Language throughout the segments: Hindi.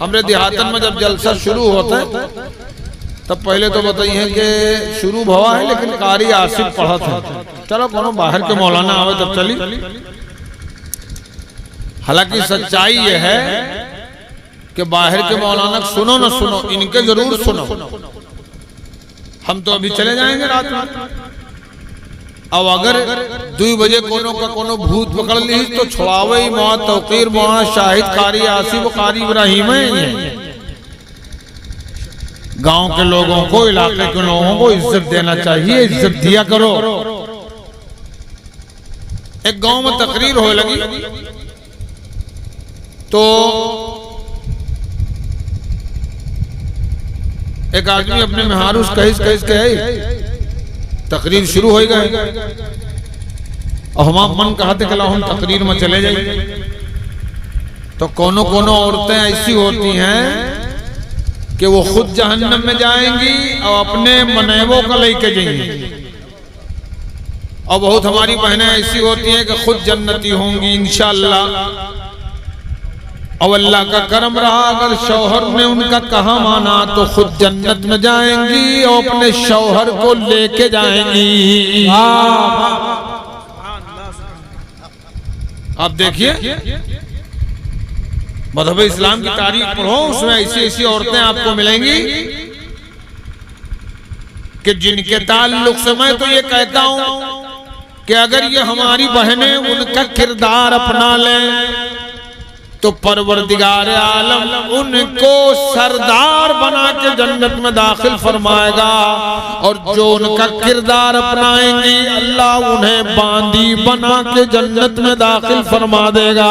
हमरे देहातन में जब जलसा शुरू होता है तब पहले तो बताइए कि शुरू भवा है लेकिन कारी आसिफ पढ़ा था। चलो कोनो बाहर के मौलाना आवे तब चली। हालांकि सच्चाई ये है कि बाहर के मौलाना सुनो न सुनो, इनके जरूर सुनो। हम तो अभी चले जाएंगे रात में। अब अगर 2 बजे कोनो का कोनो भूत पकड़ ली तो छुड़ावे मौत तौकीर मौत शाहिद कारी आसिफ कारी इब्राहिम है। गांव के लोगों को, इलाके के लोगों को इज्जत देना चाहिए, इज्जत दिया करो। एक गांव में तकरीर हो लगी तो एक आदमी अपने मेहरारू कहिस के तकरीर शुरू हो गए और हम मन कहते कि हम तकरीर में चले जाए। तो कोनो औरतें ऐसी होती हैं कि वो खुद जहन्नम में जाएंगी और अपने मनेवों का लेके जाएंगी, और बहुत हमारी बहनें ऐसी होती हैं कि खुद जन्नती होंगी इंशाअल्लाह। और अल्लाह का करम रहा अगर शौहर ने उनका कहा माना तो खुद जन्नत में जाएंगी और अपने शौहर को लेके जाएंगी। आप देखिए मज़हब इस्लाम की तारीख पढ़ो, उसमें ऐसी ऐसी औरतें आपको मिलेंगी कि जिनके ताल्लुक से मैं तो ये कहता हूं कि अगर ये हमारी बहनें उनका किरदार अपना लें तो परवरदिगार आलम उनको सरदार बना के जन्नत में दाखिल फरमाएगा, और जो उनका किरदार अपनाएंगी अल्लाह उन्हें बांदी बना के जन्नत में दाखिल फरमा देगा।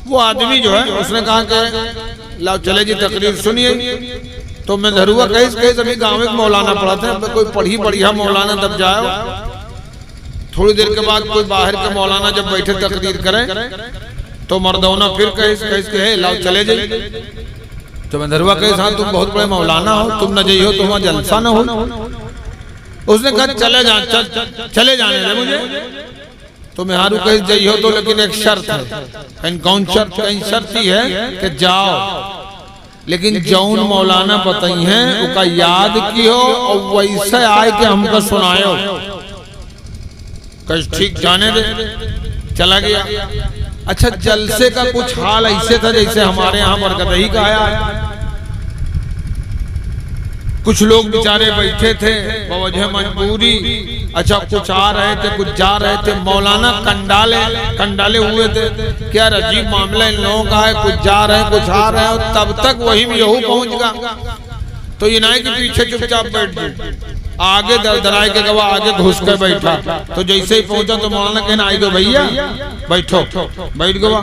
वो आदमी जो है उसने कहा कि लाओ चले जी तकरीर सुनिए। तो मैं धरुआ कहीं अभी गाँव में मौलाना पढ़ा था, कोई पढ़ी बढ़िया मौलाना तब जाओ। थोड़ी देर के बाद कोई बाहर के मौलाना जब बैठे तकरीर करें तो मर्दौना फिर कहे लाओ चले जाइए। तो मैं धरुआ कहे हाँ तुम बहुत बड़े मौलाना हो, तुम न जाइए हो तो वहाँ जलसा न हो। उसने कहा चले जाने दे मुझे। तो मैं हारू कहीं जाइए हो तो लेकिन एक शर्त है। कौन शर्त? कहीं शर्त ही है कि जाओ लेकिन जौन मौलाना बताई हैं उसका याद की हो और वैसे आए कि हमको सुनायो। कहीं ठीक जाने दे, चला गया। अच्छा जलसे का कुछ हाल ऐसे था जैसे हमारे यहाँ बरगदही का आया। कुछ लोग बेचारे बैठे थे बवजह मजबूरी। अच्छा कुछ आ रहे थे कुछ जा रहे थे। मौलाना कंडाले हुए थे। क्या अजीब मामला इन लोगों का है, कुछ जा रहे हैं कुछ आ रहे हैं। तब तक वही में यहू पहुंच गया तो इनाय के पीछे चुपचाप बैठ गए। आगे दराय के गवा आगे घुस कर बैठा। तो जैसे ही पहुंचा तो मौलाना कहना आई गो भैया बैठो। बैठ गवा।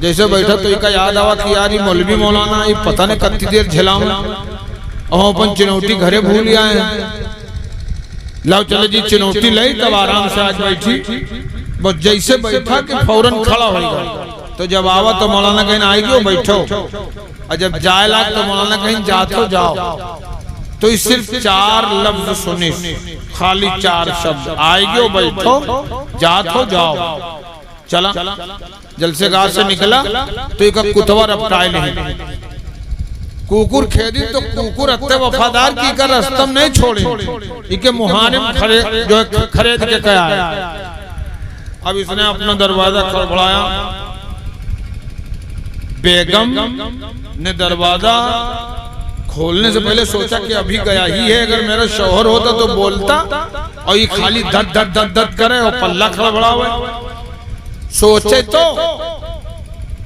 जैसे बैठा तो इनका याद आवा कि यार ये मौलवी मौलाना ये पता नहीं कत्ती देर झेलाऊं और अपन चिनौती घरे भूल आए। लाओ चले जी चिनौती लाई तब आराम से आज बैठी। बस जैसे बैठा कि फौरन खड़ा हो गया। तो जब आवा तो मौलाना कहना आई गो बैठो, और जब जाए लाग तो मौलाना कहीं जातो जाओ। तो सिर्फ 4 लफ्ज सुने, खाली 4 शब्द आई गो बैठो जातो जाओ। चला जलसेगार से निकला तो एक कुतवा रपटाए नहीं। कुकुर खेदी तो कुकुर अत्ते वफादार की कर रस्तम नहीं छोड़े। इके मुहारिम जो खरीद के कया है। अब इसने अपना दरवाजा खड़खड़ाया। बेगम ने दरवाजा खोलने से पहले सोचा कि अभी गया ही है, अगर मेरा शौहर होता तो बोलता, और ये खाली धद धद धद धद करे और पल्ला खड़बड़ा हुआ। सोचे तो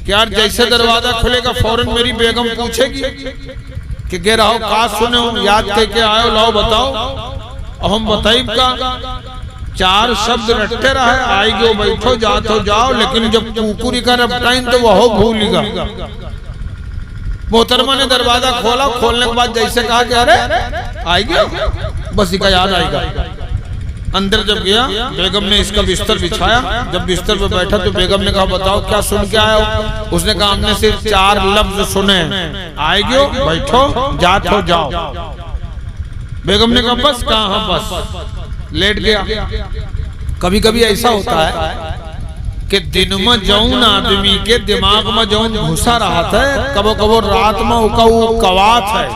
यार जैसे दरवाजा खुलेगा फौरन मेरी बेगम पूछेगी कि गे रहो का सुने हो, याद करके आयो, लाओ बताओ। और हम बताइब का 4 शब्द रटते रहे, आई गो बैठो जातो जाओ। लेकिन जब कुकुरी का रपटाइन तो वह भूलेगा। मोहतरमा ने दरवाजा खोला। खोलने के बाद जैसे कहा कि अरे आई गया, बस इसका याद आएगा। अंदर जब गया बेगम ने इसका बिस्तर बिछाया। जब बिस्तर पे बैठा तो बेगम ने कहा बताओ क्या सुन के आए हो। उसने कहा हमने सिर्फ 4 लफ्ज सुने, आए गयो बैठो जातो जाओ। बेगम ने कहा बस कहा बस, लेट गया। कभी कभी ऐसा होता है कि दिन में जौन आदमी के दिमाग में जौन घुसा रहा था, कबो कबो रात में उकाऊ कवात है,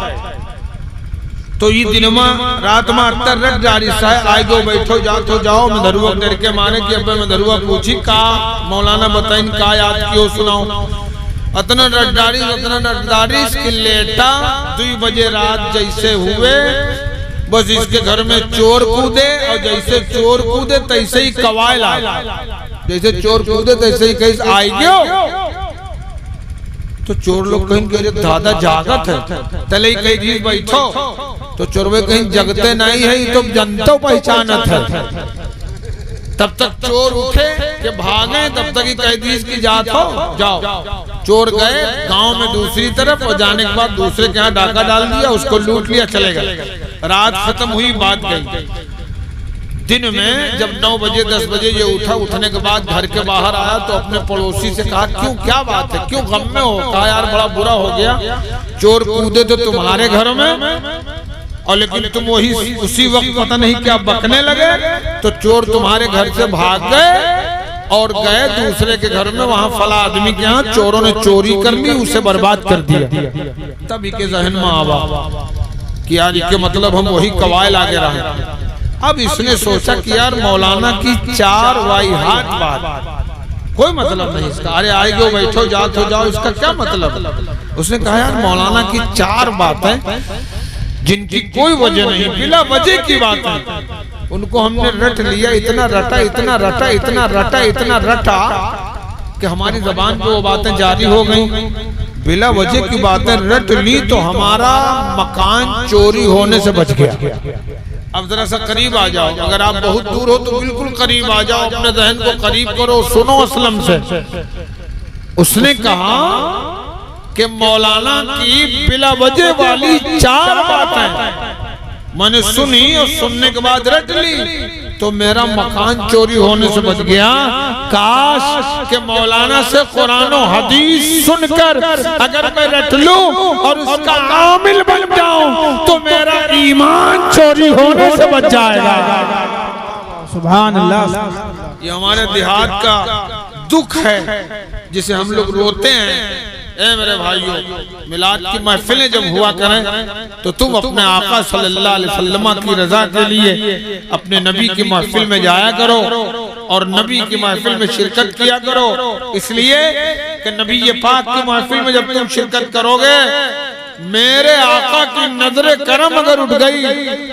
तो ये दिन में रात में अत्तर रट जारी सा आए गो बैठो जाओ मधरुआ डर के मारे कि अब मधरुआ पूछी का मौलाना बताइन का याद क्यों सुनाओ। अतना रटदारी इसकी लेटा 2 बजे रात जैसे हुए, बस इसके घर में चोर कूदे और जैसे चोर कूदे तैसे ही कवायल आए, जैसे चोर कूदे तैसे ही कहीं आई गयो। तो चोर लोग कहीं कह दादा जागत है, तले कहीं जी बैठो, तो चोरवे कहीं जगते नहीं है, तो जनता पहचानत है। तब तक चोर उठे कि भागे, तब तक ही कैदीस की जात हो जाओ। चोर गए गांव में दूसरी तरफ, और जाने के बाद दूसरे के यहाँ डाका डाल दिया, उसको लूट लिया, चले गए। रात खत्म हुई, बात गई। दिन में जब 9 बजे 10 बजे ये उठा, उठने के बाद घर के बाहर आया तो अपने पड़ोसी से कहा क्यों, क्या बात है, क्यों गम में हो। कहा यार बड़ा बुरा हो गया, चोर कूदे तो तुम्हारे घर में, और लेकिन तुम वही उसी वक्त पता नहीं क्या बकने लगे, तो चोर तुम्हारे घर से भाग गए और गए दूसरे के घर में, वहां फला आदमी के यहाँ चोरों ने चोरी कर ली, उसे बर्बाद कर दिया। तभी के जहन में आवा कि यार इसके मतलब हम वही कवायल आगे रहे। अब इसने सोचा कि यार मौलाना की 4 वाहियात बात, कोई मतलब नहीं इसका, अरे आए गो बैठो जाओ, इसका क्या मतलब। उसने कहा यार मौलाना की 4 बातें जिनकी कोई वजह नहीं, बिला वजह की बात है, उनको हमने रट लिया, इतना रटा कि हमारी जबान पे वो बातें जारी हो गई। बिला वजह की बातें रट ली तो हमारा मकान चोरी होने से बच गया। अब जरा सा करीब आ जाओ, अगर आप बहुत दूर हो तो बिल्कुल करीब आ जाओ, अपने जहन को करीब करो, सुनो असलम से। उसने कहा कि मौलाना की बिला वजह वाली 4 बातें मैंने सुनी और सुनने के बाद रट ली, तो मेरा मकान चोरी होने से बच गया। काश के मौलाना से कुरान और हदीस सुनकर अगर मैं रट लूं और उसका आमिल बन जाऊं तो मेरा ईमान चोरी होने से बच जाएगा। सुभान अल्लाह। ये हमारे देहात का दुख है जिसे हम लोग रोते हैं। ए मेरे भाइयों, मिलाद की महफिलें जब हुआ करें तो तुम अपने आका सल्लल्लाहु अलैहि वसल्लम की रजा के लिए अपने नबी की महफिल में जाया करो और नबी की महफिल में शिरकत किया करो, इसलिए कि नबी ये पाक की महफिल में जब तुम शिरकत करोगे, मेरे आका की नजरे करम अगर उठ गई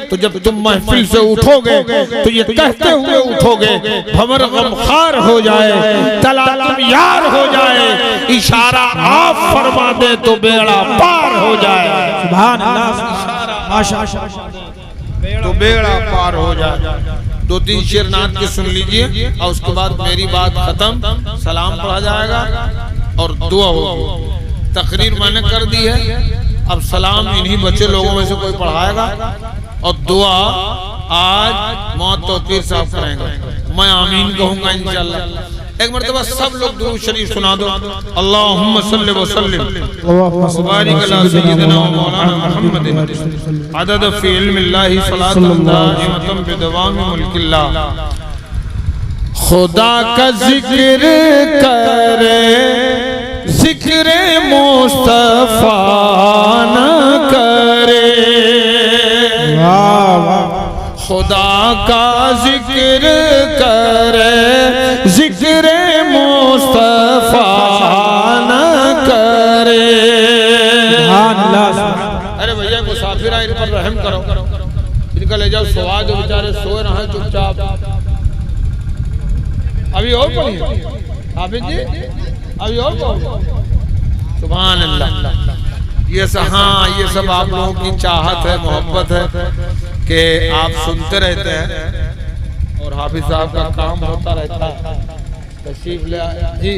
तो जब तुम महफिल से उठोगे तो ये कहते हुए उठोगे, भंवर गमखार हो जाए, तला तुम यार हो जाए, इशारा आप फरमा दे तो बेड़ा पार हो जाए। सुभान अल्लाह, माशाअल्लाह, तो बेड़ा पार हो जाए। 2-3 शेर नात के सुन लीजिए और उसके बाद मेरी बात खत्म, सलाम पढ़ा जाएगा और दुआ होगी। तकरीर मैंने कर दी है, अब सलाम इन्हीं बच्चे लोगों में से कोई पढ़ाएगा और दुआ आज मौत तौकीर साहब करेंगे। मैं आमीन कहूंगा इंशाअल्लाह। एक मरतबा सब लोग दुरूद शरीफ सुना दो। अल्लाहुम्मा सल्लि व सल्लिम व बारिक अला सय्यिदिना व मौलाना मुहम्मदिन अदद फी इल्मिल्लाहि सलातन दाइमतन बिदवाम मुल्किल्लाह। खुदा का जिक्र करे, जिक्र मुस्तफा न करे, खुदा का जिक्र करे, जिक्र मुस्तफा न करे। अरे भैया मुसाफिर इन पर रहम करो, इनका ले जाओ सवा दो, बेचारे सोए रहे हैं चुपचाप। अभी और पढ़िए हाफिज जी, अभी और सुभान अल्लाह। ये सब, हाँ ये सब आप लोगों की चाहत है, मोहब्बत है कि आप सुनते रहते हैं और हाफिज साहब का काम होता रहता है। तशरीफ ले आया जी,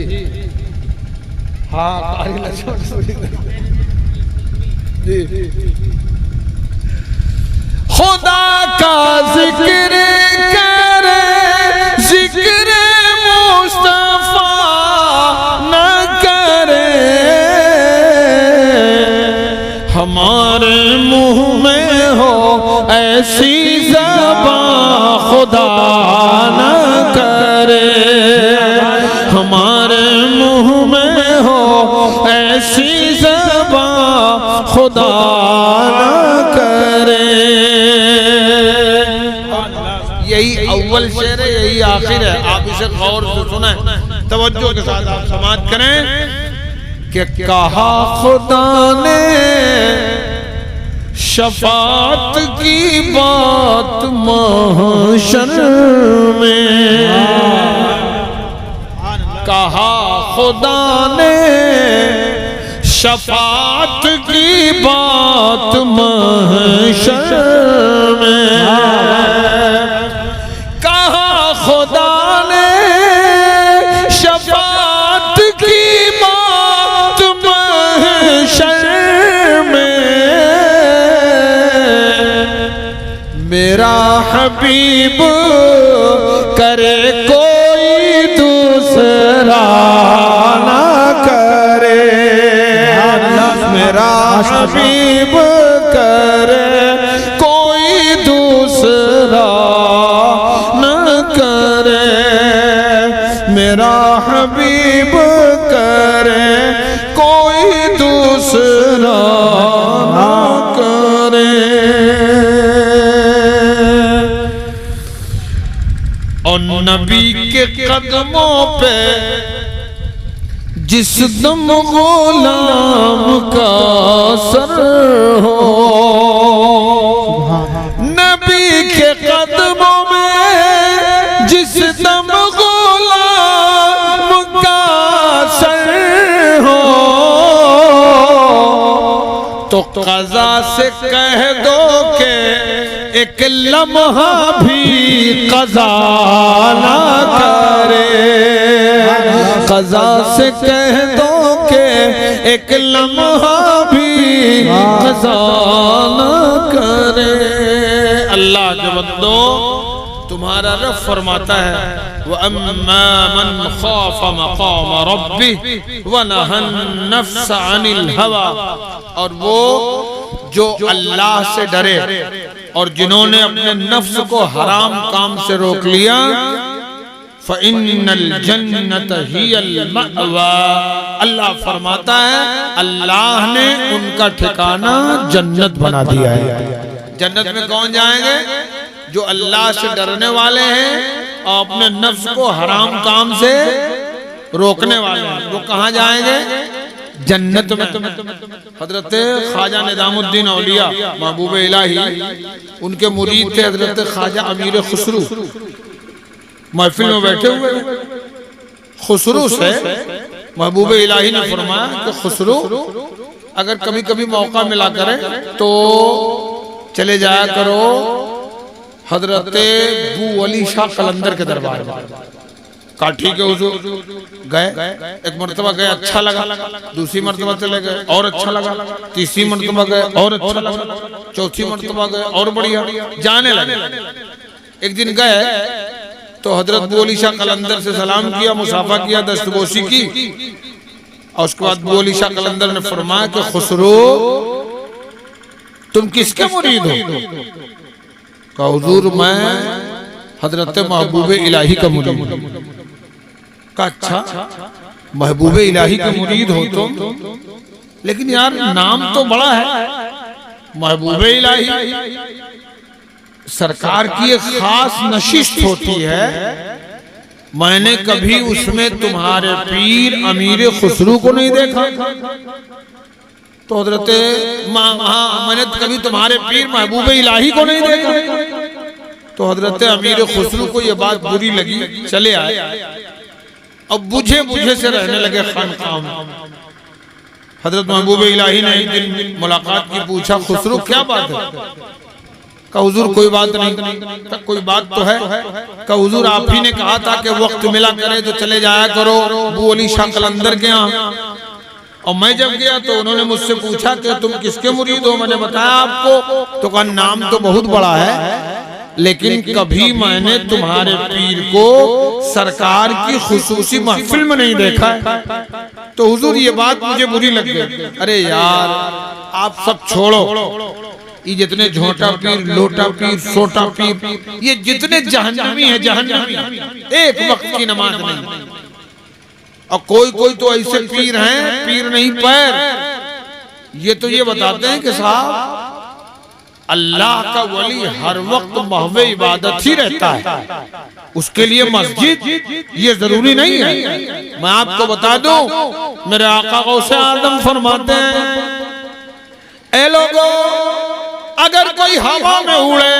हाँ जी। खुदा का जिक्र करे, जिक्र मुस्तफा न करे, हमारे मुंह में हो ऐसी ज़बान खुदा न करे, ऐसी ज़बां खुदा ना करे। यही अव्वल शेर है, यही आखिर है। आप इसे गौर से सुने, तवज्जो के साथ आप समाअत करें कि कहा खुदा ने शफाअत की बात महशर में, कहा खुदा ने शफाअत की बात महशर में, कहा खुदा ने शफाअत की बात महशर में, मेरा हबीब करे कोई दूसरा ना करे, मेरा हबीब करे कोई दूसरा ना करे, मेरा हबीब करे कोई दूसरा ना करे। और नबी के कदमों पे जिस दम गुलाम का सर हो, नबी के कदमों में जिस दम गुलाम का सर हो, तो क़ज़ा से कह दो के एक लम्हा भी क़ज़ा ना करे, क़ज़ा से कह दो के एक लम्हा भी क़ज़ा ना करे। अल्लाह के बंदो, तुम्हारा रब फरमाता है व अम्मा मन ख़ाफ़ मक़ाम रब्बिह व नहा नफ्स अनिल हवा, और वो जो अल्लाह से डरे और जिन्होंने अपने नफ्स को हराम काम से रोक लिया, फ़इन्नल जन्नत हियल मअवा, अल्लाह फरमाता है अल्लाह ने उनका ठिकाना जन्नत बना दिया है। जन्नत में कौन जाएंगे? जो अल्लाह से डरने वाले हैं और अपने नफ्स को हराम काम से रोकने वाले हैं। वो कहाँ जाएंगे? जन्नत में। हजरत ख्वाजा निज़ामुद्दीन औलिया महबूब इलाही, उनके मुरीद थे हजरत ख्वाजा अमीर खुसरू। महफिल में बैठे हुए खुसरू से महबूब इलाही ने फरमाया कि खुसरू, अगर कभी कभी मौका मिला करे तो चले जाया करो हजरत बू वली शाह कलंदर के दरबार में। कहा ठीक है हुजूर। गए, एक मरतबा गए, अच्छा लगा, दूसरी मरतबा चले गए और अच्छा लगा, तीसरी मरतबा गए और अच्छा लगा, चौथी मरतबा गए और बढ़िया, जाने लगे। एक दिन गए तो हजरत बू वली शाह कलंदर से सलाम किया, मुसाफा किया, दस्तबोसी की, और उसके बाद बू वली शाह कलंदर ने फरमाया कि खुसरो तुम किसके मुरीद हो? कहा हुजूर मैं हजरत महबूब इलाही का मुरीद। कहा अच्छा, महबूब इलाही का मुरीद हो तुम, लेकिन यार नाम तो बड़ा है महबूब इलाही, सरकार की एक खास नशिस्त होती है, मैंने कभी उसमें तुम्हारे पीर अमीर खुसरू को नहीं देखा। तो हजरत मैंने कभी तुम्हारे पीर महबूब इलाही को नहीं देखा। तो हजरत अमीर खुसरू को यह बात बुरी लगी, चले आए, अब बुझे बुझे से रहने लगे खानकाह में। हजरत महबूब इलाही ने एक दिन मुलाकात की, पूछा खुसरू क्या बात है? कहा हुजूर कोई बात नहीं। कहा कोई बात तो है। कहा हुजूर आप ही ने कहा था कि वक्त मिला करे तो चले जाया करो बू वली शाह कलंदर के यहाँ, और मैं जब गया तो उन्होंने मुझसे पूछा कि तुम किसके मुरीद हो? मैंने बताया आपको। तो कहा नाम तो बहुत बड़ा है, लेकिन कभी मैंने तुम्हारे पीर को सरकार की खुसूसी महफिल में नहीं देखा है। तो हुजूर ये बात मुझे बुरी लग गई। अरे यार आप सब छोड़ो, ये जितने झोटा पीर, लोटा पीर, सोटा पीर, ये जितने जहन्नमी है, जहन्नमी, एक वक्त की नमाज नहीं, और कोई कोई तो ऐसे पीर हैं, पीर नहीं पैर, ये तो ये बताते हैं कि साहब अल्लाह का वली हर वक्त महवे इबादत ही रहता है, उसके लिए मस्जिद ये जरूरी नहीं है। मैं आपको बता दूं, मेरे आका गौसे आदम फरमाते हैं, ए लोगों, अगर कोई हवा में उड़े,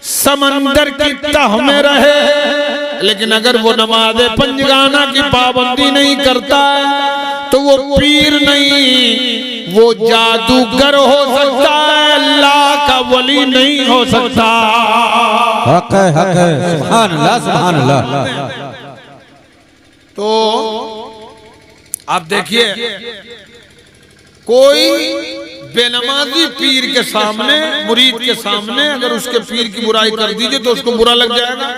समंदर की तह में रहे, लेकिन अगर वो नमाज़े पंजगाना की पाबंदी नहीं करता है तो वो पीर नहीं, वो जादूगर हो सकता है, अल्लाह का वली नहीं हो सकता। हक है, हक है। सुभान अल्लाह, सुभान अल्लाह। तो आप देखिए, कोई बेनमाजी पीर के सामने, मुरीद के सामने अगर उसके पीर की बुराई कर दीजिए तो उसको बुरा लग जाएगा।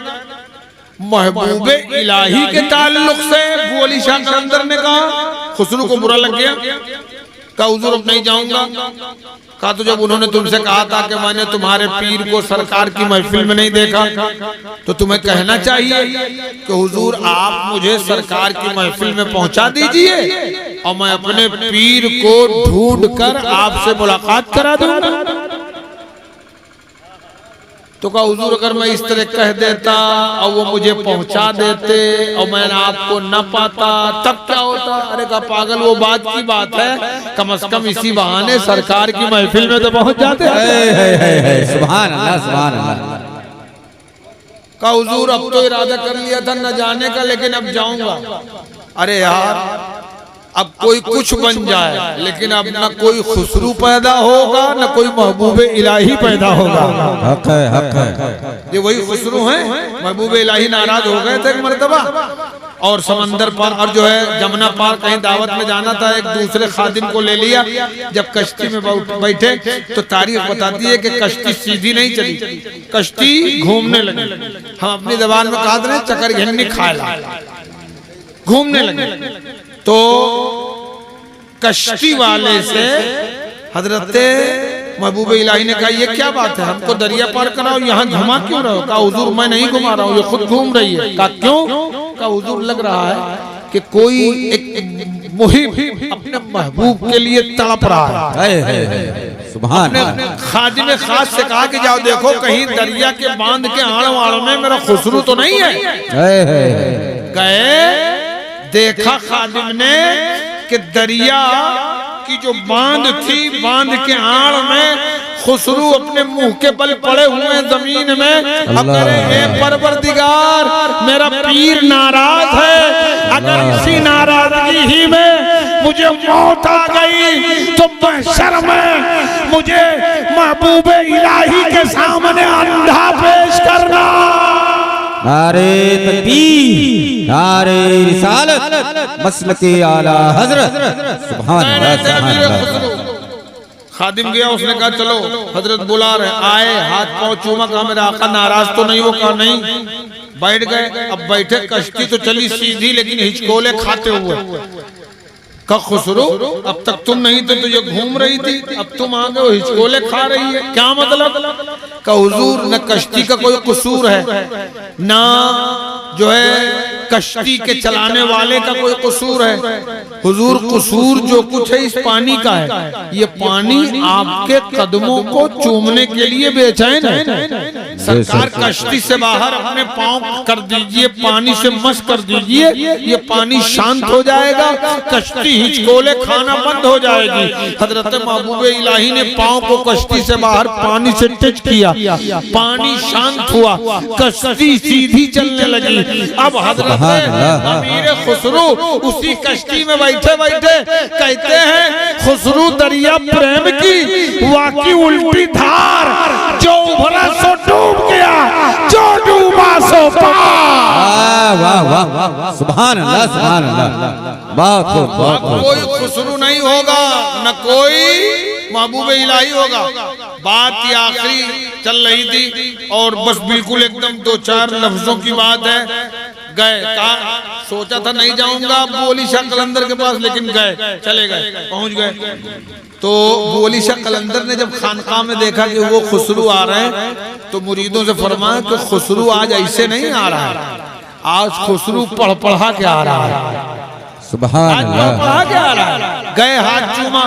महबूबे इलाही के ताल्लुक से वो अली शाह कलंदर ने कहा, खुसरू को बुरा लग गया, कहा हुजूर अब नहीं जाऊंगा। कहा तो जब उन्होंने तुमसे कहा था कि मैंने तुम्हारे पीर को सरकार की महफिल में नहीं देखा, तो तुम्हें कहना चाहिए कि हुजूर आप मुझे सरकार की महफिल में पहुंचा दीजिए और मैं अपने पीर को ढूंढ कर आपसे मुलाकात करा दूंगा। तो कहा हुजूर अगर मैं इस तरह कह देता और वो मुझे पहुंचा देते और मैं आपको न पाता तब क्या होता? अरे कहा पागल, वो बात की बात है, कम से कम इसी बहाने सरकार की महफिल में तो पहुंच जाते हैं। सुभान अल्लाह, सुभान अल्लाह। कहा हुजूर अब तो इरादा कर लिया था न जाने का, लेकिन अब जाऊंगा। अरे यार, अब कोई कुछ बन जाए लेकिन अब न कोई खुसरू पैदा होगा न कोई महबूबे इलाही पैदा होगा। हक है, हक है। ये वही खुसरू हैं, महबूबे इलाही नाराज हो गए थे एक मर्तबा, और समंदर पार और जो है जमुना पार कहीं दावत में जाना था, एक दूसरे खादिम को ले लिया। जब कश्ती में बैठे तो तारीख बताती है कि कश्ती सीधी नहीं चली, कश्ती घूमने लगी। हम अपनी जबान में कहा था चक्कर घिन्नी खाला, घूमने लगे। तो कश्ती वाले से हजरत महबूब इलाही ने कहा ये क्या बात है, हमको दरिया पार कराओ, यहाँ घुमा क्यों रहे हो? कहा हुजूर मैं नहीं घुमा रहा हूँ, ये खुद घूम रही है। कहा क्यों? कहा हुजूर लग रहा है कि कोई एक मुहिब अपने महबूब के लिए तड़प रहा है। सुभान अपने खादिम खास से कहा कि जाओ देखो कहीं दरिया के बांध के आड़ वाड़ में मेरा खुसरू तो नहीं है। गए, देखा खादिम ने कि दरिया की जो बांध थी, बांध के आड़ में खुसरू अपने मुंह के बल पड़े हुए जमीन में। अब ए परवरदिगार, मेरा पीर नाराज है, अगर इसी नाराजगी ही में मुझे मौत आ गई तो महशर में मुझे महबूबे इलाही के सामने अंधा पेश करना। नारे तकबीर, नारे रिसालत, मसलके आला हजरत। सुभान अल्लाह, सुभान अल्लाह। खादिम गया, उसने कहा चलो हजरत बुला रहे, आए, हाथ पांव चूमा, कहा मेरा आका नाराज तो नहीं हो? कहा नहीं। बैठ गए, अब बैठे, कश्ती तो चली सीधी लेकिन हिचकोले खाते हुए। का खुसरू अब तक तुम नहीं थे तो ये घूम रही थी, अब तुम आ गए हिचकोले खा रही है, क्या मतलब? का हुजूर न कश्ती का कोई कसूर है, ना जो है कश्ती के चलाने वाले का कोई कसूर है। हुजूर कसूर जो कुछ है इस पानी का है, ये पानी आपके कदमों को चूमने के लिए बेचैन है। सरकार कश्ती से बाहर अपने पांव कर दीजिए, पानी से मस कर दीजिए, ये पानी शांत हो जाएगा, कश्ती हिचकोले खाना बंद हो जाएगी। हजरत महबूब इलाही ने पांव को कश्ती से बाहर पानी से टच किया, पानी शांत हुआ, कश्ती सीधी चलने लगी। अब हजरत अमीर खुसरू उसी कश्ती में बैठे बैठे कहते हैं, खुसरू दरिया प्रेम की वाकी उल्टी धार, जो उभरा सो डूब गया, जो डूबा सो पार। वाह वाह वाह, सुभान अल्लाह, सुभान अल्लाह। बहुत खूब, बहुत खूब। कोई खुसरू नहीं होगा, न कोई महबूब इलाही होगा। बात ये आखिरी चल रही थी और बस बिल्कुल एकदम 2-4 लफ्जों की बात है। गए, कहा सोचा था नहीं जाऊंगा अली शाह कलंदर के पास, लेकिन गए, चले गए, पहुंच गए। तो अली शाह कलंदर ने जब खानकाह में देखा कि वो खुसरू आ रहे हैं तो मुरीदों से फरमाया कि खुसरू आज ऐसे नहीं आ रहा है, आज खुसरू पढ़ पढ़ा के आ रहा है, सुभान आज अल्लाह। पढ़ा के आ रहा है। गए हाथ चूमा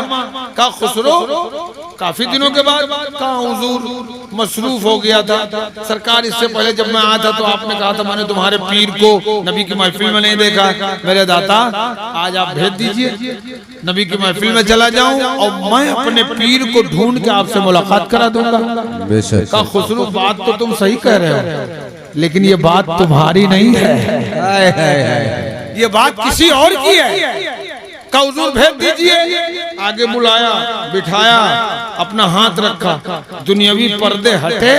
का खुसरो काफी दिनों के बाद कहा हुजूर मसरूफ हो गया था सरकार। इससे पहले जब मैं आया था तो आपने कहा था मैंने तुम्हारे पीर को नबी की महफिल में नहीं देखा। मेरे दाता आज आप भेज दीजिए, नबी की महफिल में चला जाऊं और मैं अपने पीर को ढूंढ के आपसे मुलाकात करा दूंगा। बेशक। का खुसरू बात तो तुम सही कह रहे हो, लेकिन ये बात तुम्हारी नहीं है, हाय हाय हाय। ये बात किसी और की है। का हुजूर भेज दीजिए। आगे बुलाया, बिठाया, अपना हाथ रखा, दुनियावी पर्दे हटे,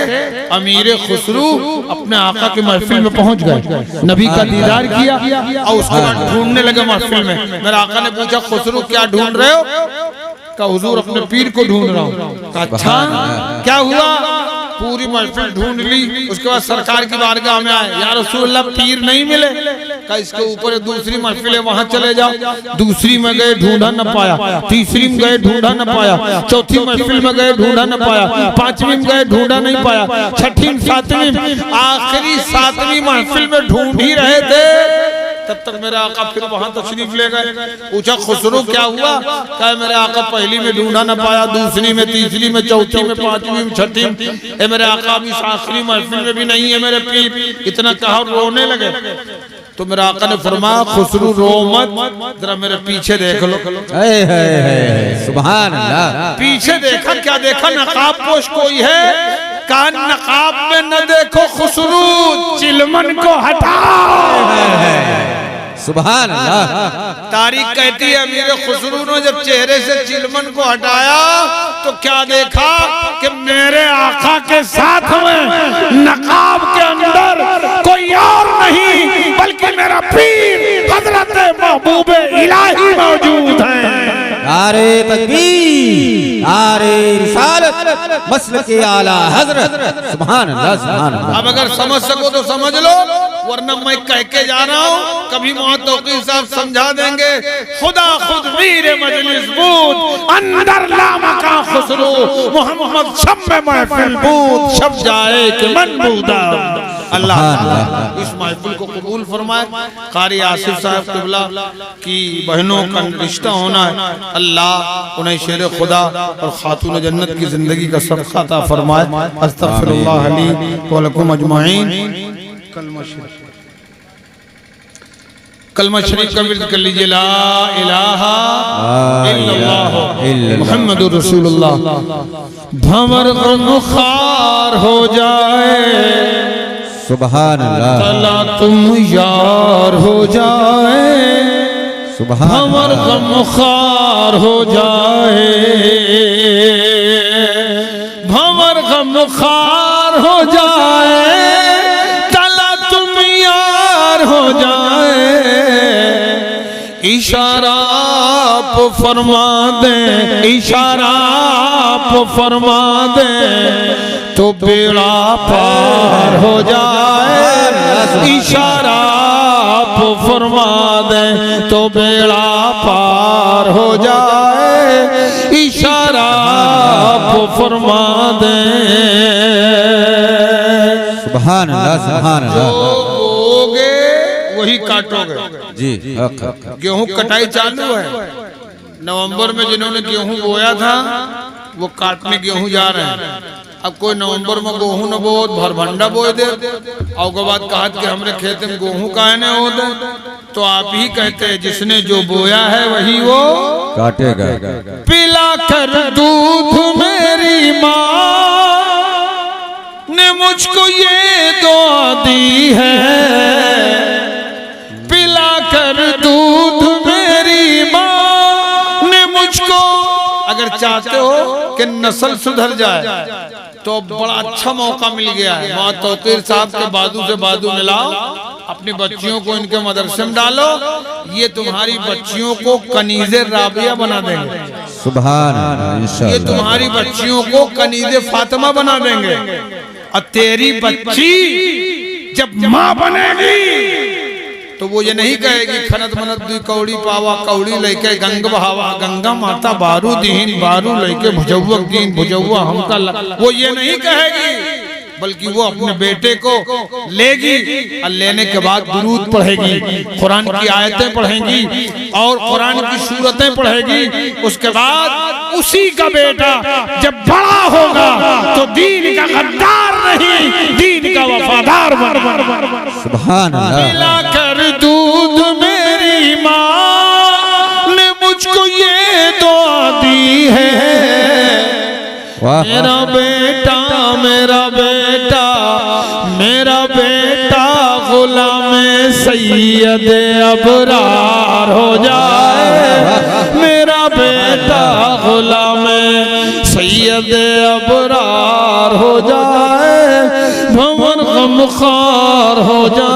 अमीर खुसरू अपने आका की महफिल में पहुंच गए, नबी का दीदार किया और उसके बाद ढूंढने लगे महफिल में। मेरे आका ने पूछा खुसरू क्या ढूंढ रहे हो? का हुजूर अपने पीर को ढूंढ रहा हूँ। अच्छा क्या हुआ? पूरी महफिल ढूंढ ली। उसके बाद सरकार की बारगाह में आए, या रसूलल्लाह पीर नहीं मिले। का इसके ऊपर दूसरी महफिल है, वहां चले जाओ। दूसरी में गए, ढूंढा न पाया। तीसरी में गए, ढूंढा न पाया। चौथी महफिल में गए, ढूंढा न पाया। पांचवी में गए, ढूंढा नहीं पाया। छठी, सातवीं, आखिरी 7वीं महफिल में ढूंढ ही रहे थे, तब तक मेरा आका फिर वहां तशरीफ ले गए। पूछा खुसरू क्या हुआ? कहा मेरे आका पहली में ढूंढा न पाया, दूसरी में, तीसरी में, चौथी में, पांचवी में, छठी में। मेरे आका अभी आखिरी महफिल में भी नहीं है मेरे पीर। इतना कहा रोने लगे। तो मेरा आका ने फरमाया खुसरू रो मत, जरा मेरे पीछे देख लो। हाय हाय हाय, सुभान अल्लाह। पीछे देखा, क्या देखा? नकाब पोश कोई है? कान नकाब में न देखो खुसरू, चिलमन को हटाओ। सुभान अल्लाह। तारीख कहती है अमीर खुसरू ने जब चेहरे से चिलमन को हटाया तो क्या देखा कि मेरे आका के साथ में नकाब के अंदर कोई और नहीं बल्कि मेरा पीर हजरत महबूब इलाही मौजूद है। नारे तकबीर, नारे रिसालत, मसलके आला हजरत। सुभान अल्लाह, सुभान अल्लाह। अब अगर समझ सको तो समझ लो, वरना मैं कह के जा रहा हूँ, कभी तौकीर साहब समझा देंगे। खुदा खुद वीर मजलिस बूद अंदर लामका खुसरू, मोहम्मद शब में महफिल बूद शब जाए कि मन बूदा। अल्लाह इस महफिल को कबूल फरमाए। कारी आसिफ साहब किबला की बहनों का रिश्ता होना है, अल्लाह उन्हें शेर खुदा और खातून जन्नत की जिंदगी का सबका अता फरमाए। अस्तगफिरुल्लाह ली व लकुम अजमाइन। कलमा शरीफ का विर्द कर लीजिए, ला इलाहा इल्लल्लाह मुहम्मदुर रसूलुल्लाह। भंवर गमखार हो जाए, सुभान अल्लाह। तला तुम यार हो जाए, सुभान भंवर गमखार हो जाए, भंवर गमखार हो जाए, तला तुम यार हो जाए। इशारा आप फरमा दे, इशारा आप फरमा दे तो बेड़ा पार हो जाए। इशारा आप फरमा दे तो बेड़ा पार हो जाए। इशारा आप फरमा दे। सुभान अल्लाह, सुभान अल्लाह। बोगे वही काटोगे जी। गेहूं कटाई चालू है। नवंबर में जिन्होंने गेहूं बोया था वो काटने गेहूं जा रहे हैं। अब कोई नवंबर में गेहूं न बोत भरभंडा बोए दे और के बाद कहा कि हमरे खेत में गेहूं काहे न हो दे, तो आप ही कहते हैं जिसने जो बोया है वही वो काटेगा। पिला कर दूध मेरी माँ ने मुझको ये दुआ दी है, पिला कर दूध मेरी माँ ने मुझको। अगर चाहते हो कि नस्ल सुधर जाए तो बड़ा अच्छा मौका मिल गया है। मौत तौकीर साहब के बादू से बादू मिलाओ, अपनी बच्चियों को इनके मदरसे में डालो, ये तुम्हारी बच्चियों को कनीज़े राबिया बना देंगे। सुभान अल्लाह, इंशाअल्लाह। ये तुम्हारी बच्चियों को कनीज़े फातिमा बना देंगे। और तेरी बच्ची जब माँ बनेगी तो वो ये नहीं कहेगी खनत मनत दुई कौड़ी पावा, कौड़ी लेके गंग बहावा, गंगा माता बारू दीन, बारू लेके भुजौवक दीन, भुजौवा हमका। वो ये नहीं कहेगी। बल्कि वो अपने बेटे को लेगी और लेने के बाद दुरूद पढ़ेगी, कुरान की आयतें पढ़ेगी और कुरान की सूरतें पढ़ेगी। उसके बाद उसी का बेटा जब बड़ा होगा तो दीन का गद्दार नहीं, दीन का वफादार बन। सुभान अल्लाह। मिला कर दूध मेरी माँ ने मुझको ये दुआ दी है, मेरा बेटा मेरा बेटा मेरा बेटा गुलाम सैयद अबरार हो जाए, मेरा बेटा गुलाम सैयद अबरार हो जाए, भंवर गमखार हो जाए।